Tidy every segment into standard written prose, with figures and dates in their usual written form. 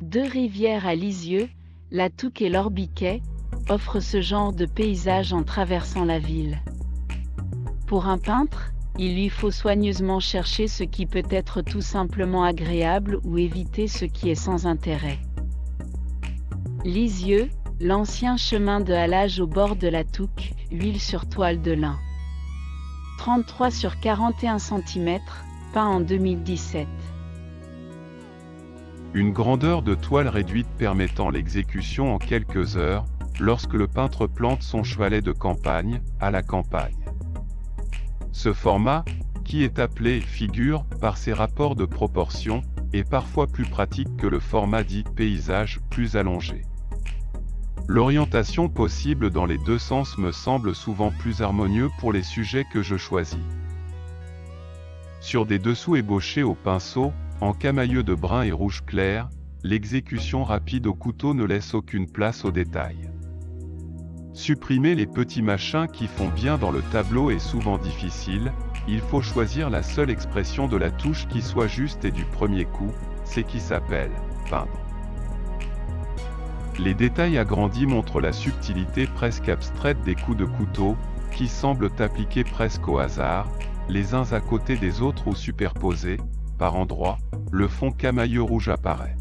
Deux rivières à Lisieux, la Touques et l'Orbiquet, offrent ce genre de paysage en traversant la ville. Pour un peintre, il lui faut soigneusement chercher ce qui peut être tout simplement agréable ou éviter ce qui est sans intérêt. Lisieux, l'ancien chemin de halage au bord de la Touques, huile sur toile de lin. 33 sur 41 cm, peint en 2017. Une grandeur de toile réduite permettant l'exécution en quelques heures, lorsque le peintre plante son chevalet de campagne, à la campagne. Ce format, qui est appelé figure par ses rapports de proportion, est parfois plus pratique que le format dit paysage plus allongé. L'orientation possible dans les deux sens me semble souvent plus harmonieux pour les sujets que je choisis. Sur des dessous ébauchés au pinceau, en camailleux de brun et rouge clair, l'exécution rapide au couteau ne laisse aucune place aux détails. Supprimer les petits machins qui font bien dans le tableau est souvent difficile, il faut choisir la seule expression de la touche qui soit juste et du premier coup, c'est qui s'appelle peindre. Les détails agrandis montrent la subtilité presque abstraite des coups de couteau, qui semblent appliqués presque au hasard, les uns à côté des autres ou superposés, par endroits, le fond camailleux rouge apparaît.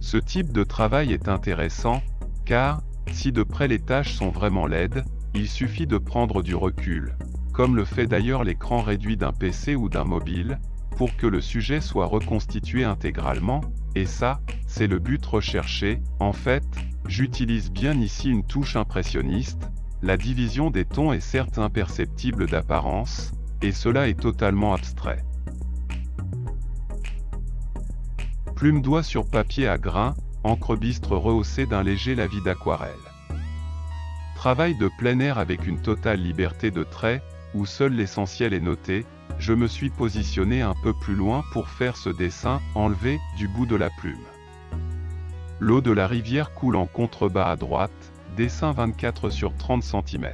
Ce type de travail est intéressant, car, si de près les tâches sont vraiment laides, il suffit de prendre du recul, comme le fait d'ailleurs l'écran réduit d'un PC ou d'un mobile, pour que le sujet soit reconstitué intégralement, et ça, c'est le but recherché. En fait, j'utilise bien ici une touche impressionniste, la division des tons est certes imperceptible d'apparence, et cela est totalement abstrait. Plume d'oie sur papier à grains, encre bistre rehaussée d'un léger lavis d'aquarelle. Travail de plein air avec une totale liberté de trait, où seul l'essentiel est noté, je me suis positionné un peu plus loin pour faire ce dessin, enlevé, du bout de la plume. L'eau de la rivière coule en contrebas à droite, dessin 24 sur 30 cm.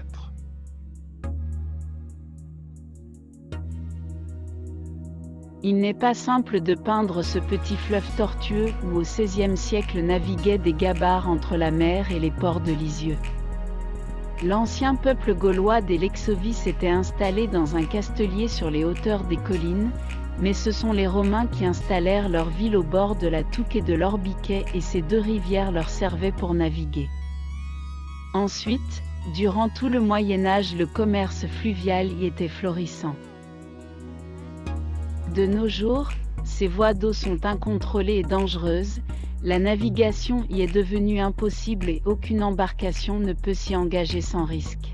Il n'est pas simple de peindre ce petit fleuve tortueux où au XVIe siècle naviguaient des gabarres entre la mer et les ports de Lisieux. L'ancien peuple gaulois des Lexovis s'était installé dans un castelier sur les hauteurs des collines, mais ce sont les Romains qui installèrent leur ville au bord de la Touques et de l'Orbiquet et ces deux rivières leur servaient pour naviguer. Ensuite, durant tout le Moyen Âge, le commerce fluvial y était florissant. De nos jours, ces voies d'eau sont incontrôlées et dangereuses, la navigation y est devenue impossible et aucune embarcation ne peut s'y engager sans risque.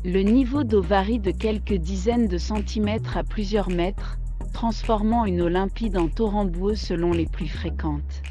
Le niveau d'eau varie de quelques dizaines de centimètres à plusieurs mètres, transformant une eau limpide en torrent boueux selon les pluies fréquentes.